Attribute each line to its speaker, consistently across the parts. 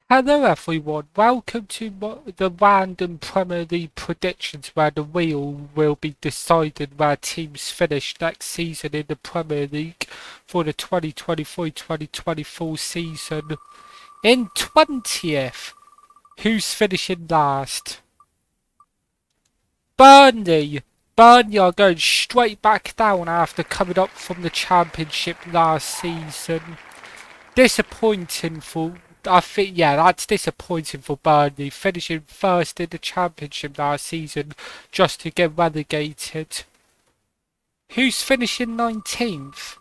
Speaker 1: Hello everyone, welcome to the random Premier League predictions where the wheel will be decided where teams finish next season in the Premier League for the 2023-2024 season. In 20th, who's finishing last? Burnley! Burnley are going straight back down after coming up from the Championship last season. Disappointing for I think yeah, that's disappointing for Burnley, finishing first in the Championship last season just to get relegated. Who's finishing 19th?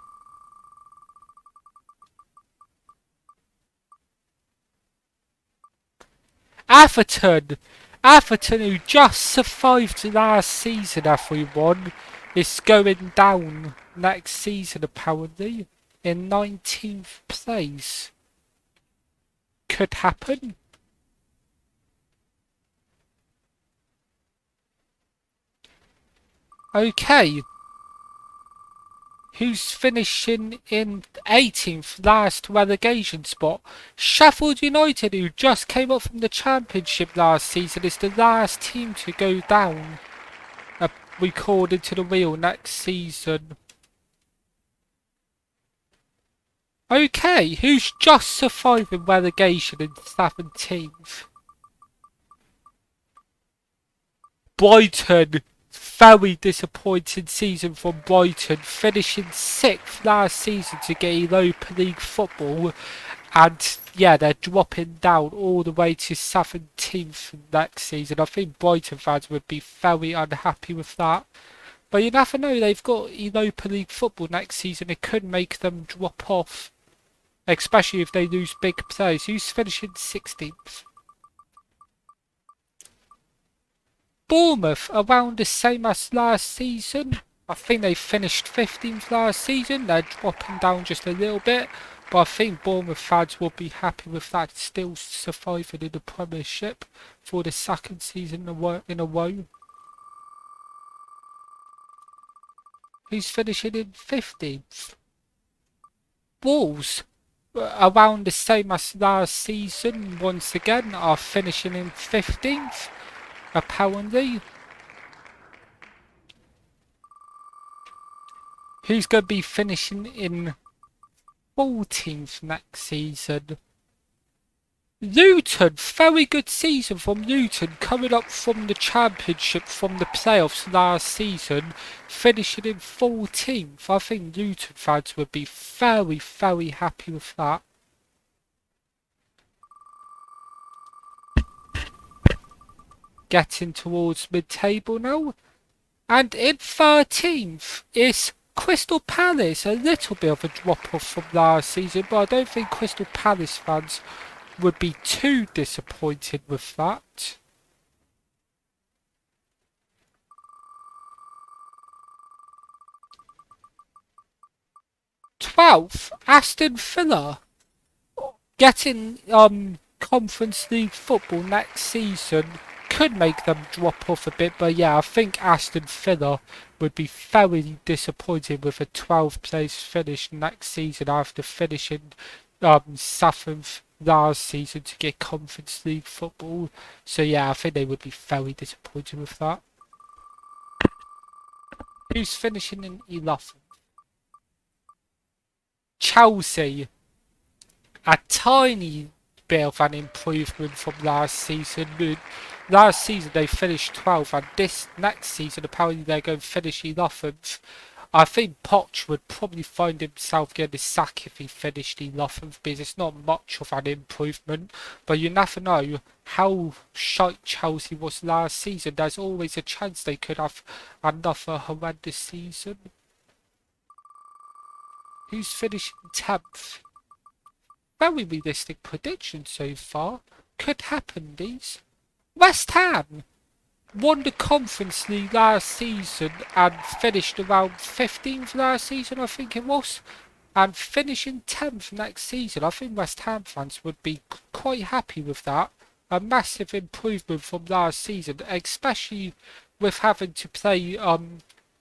Speaker 1: Atherton! Atherton, who just survived last season, everyone, is going down next season apparently in 19th place. Could happen. Okay, who's finishing in 18th, last relegation spot. Sheffield United, who just came up from the Championship last season, is the last team to go down, recorded to the wheel next season. Okay, who's just surviving relegation in 17th? Brighton. Very disappointing season from Brighton, finishing 6th last season to get Europa League football, and yeah, they're dropping down all the way to 17th next season. I think Brighton fans would be very unhappy with that. But you never know, they've got Europa League football next season. It could make them drop off, especially if they lose big players. Who's finishing 16th? Bournemouth, around the same as last season. I think they finished 15th last season. They're dropping down just a little bit. But I think Bournemouth fans will be happy with that, still surviving in the Premiership for the second season in a row. Who's finishing in 15th? Wolves, around the same as last season, once again, are finishing in 15th, apparently. Who's going to be finishing in 14th next season? Luton, very good season from Luton, coming up from the Championship from the playoffs last season, finishing in 14th. I think Luton fans would be very, very happy with that. Getting towards mid-table now. And in 13th is Crystal Palace, a little bit of a drop-off from last season, but I don't think Crystal Palace fans would be too disappointed with that. Twelfth, Aston Villa, getting Conference League football next season could make them drop off a bit, but yeah, I think Aston Villa would be very disappointed with a 12th place finish next season after finishing 7th last season to get Conference League football. So yeah, I think they would be very disappointed with that. Who's finishing in 11th? Chelsea. A tiny bit of an improvement from last season. Last season they finished 12th, and this next season apparently they're going to finish 11th. I think Poch would probably find himself getting a sack if he finished 11th, because it's not much of an improvement. But you never know how shite Chelsea was last season. There's always a chance they could have another horrendous season. Who's finishing 10th? Very realistic prediction so far. Could happen, these. West Ham won the Conference League last season and finished around 15th last season, I think it was. And finishing 10th next season, I think West Ham fans would be quite happy with that. A massive improvement from last season, especially with having to play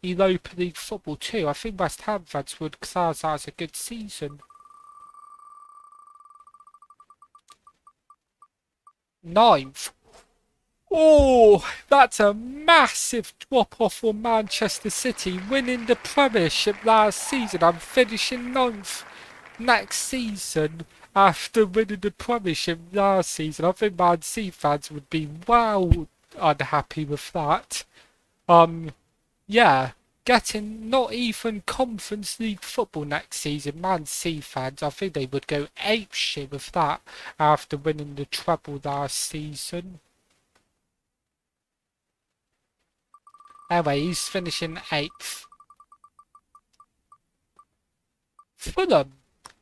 Speaker 1: Europa League football too. I think West Ham fans would class that as a good season. ninth. Oh, that's a massive drop off for Manchester City, winning the Premiership last season and finishing ninth next season after winning the Premiership last season. I think Man City fans would be well unhappy with that. Yeah, getting not even Conference League football next season. Man City fans, I think they would go apeshit with that after winning the treble last season. Anyway, he's finishing 8th. Fulham,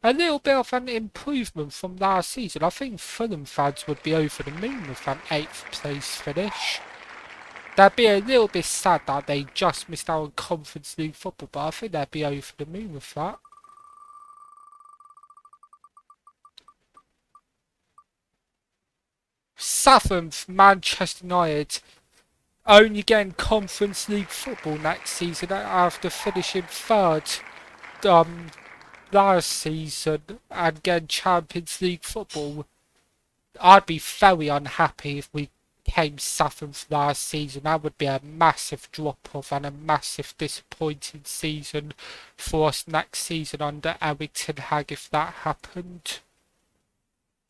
Speaker 1: a little bit of an improvement from last season. I think Fulham fans would be over the moon with an 8th place finish. They'd be a little bit sad that they just missed out on Conference League football, but I think they'd be over the moon with that. Seventh, Manchester United, only getting Conference League football next season after finishing 3rd last season and getting Champions League football. I'd be very unhappy if we came 7th last season. That would be a massive drop-off and a massive disappointing season for us next season under Erik ten Hag if that happened.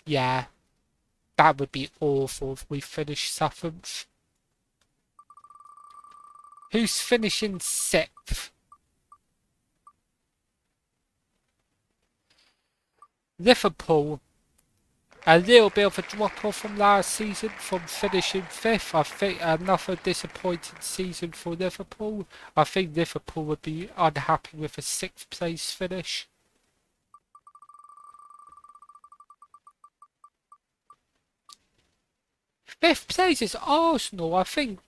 Speaker 1: Yeah, that would be awful if we finish 7th. Who's finishing 6th? Liverpool. A little bit of a drop off from last season from finishing 5th. I think another disappointing season for Liverpool. I think Liverpool would be unhappy with a 6th place finish. Fifth place is Arsenal. I think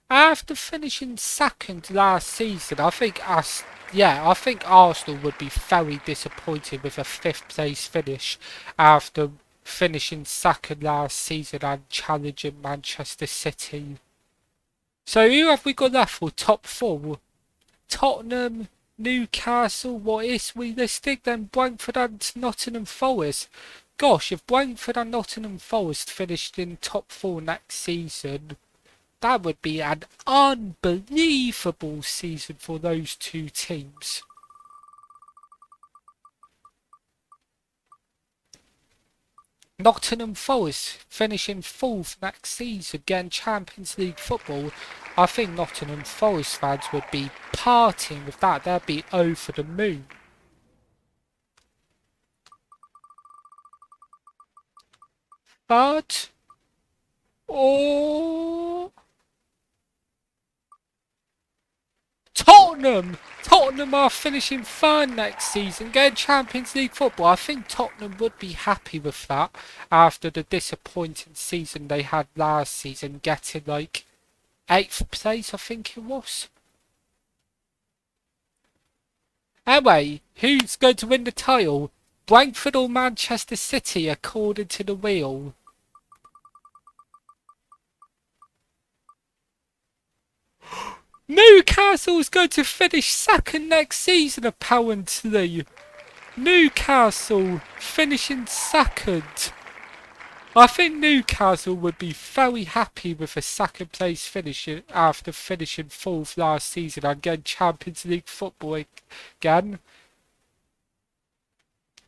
Speaker 1: after finishing 2nd last season, I think Arsenal would be very disappointed with a 5th place finish after finishing 2nd last season and challenging Manchester City. So who have we got left for top 4? Tottenham, Newcastle, what is realistic? Then Brentford and Nottingham Forest. Gosh, if Brentford and Nottingham Forest finished in top 4 next season, that would be an unbelievable season for those two teams. Nottingham Forest finishing 4th next season, getting Champions League football. I think Nottingham Forest fans would be partying with that. They'd be over the moon. But Tottenham are finishing 3rd next season, getting Champions League football. I think Tottenham would be happy with that after the disappointing season they had last season, getting like 8th place, I think it was. Anyway, who's going to win the title? Brentford or Manchester City, according to the wheel? Newcastle's going to finish 2nd next season, apparently. Newcastle finishing 2nd. I think Newcastle would be very happy with a 2nd place finish after finishing 4th last season and getting Champions League football again.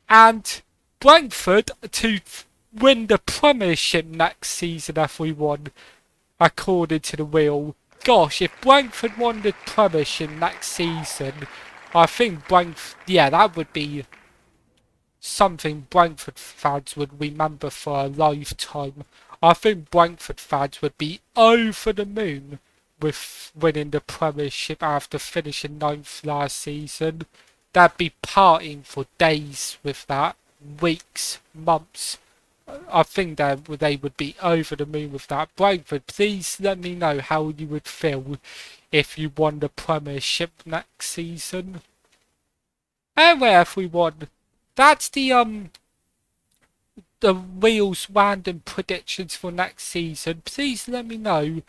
Speaker 1: And Brentford to win the Premiership next season if we won, according to the wheel. Gosh, if Brentford won the Premiership next season, I think that would be something Brentford fans would remember for a lifetime. I think Brentford fans would be over the moon with winning the Premiership after finishing 9th last season. They'd be partying for days with that, weeks, months. I think they would be over the moon with that. Brentford, please let me know how you would feel if you won the Premiership next season. Anyway, if we won, that's the wheels random predictions for next season. Please let me know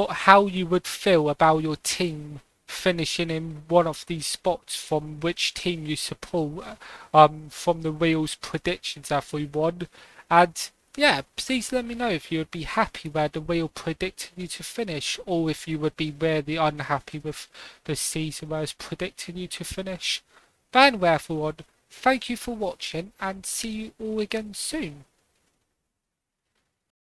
Speaker 1: how you would feel about your team finishing in one of these spots from which team you support from the wheels predictions if we won. And Yeah, please let me know if you would be happy where the wheel predicted you to finish, or if you would be really unhappy with the season where it's predicting you to finish. But anyway, everyone, thank you for watching, and see you all again soon.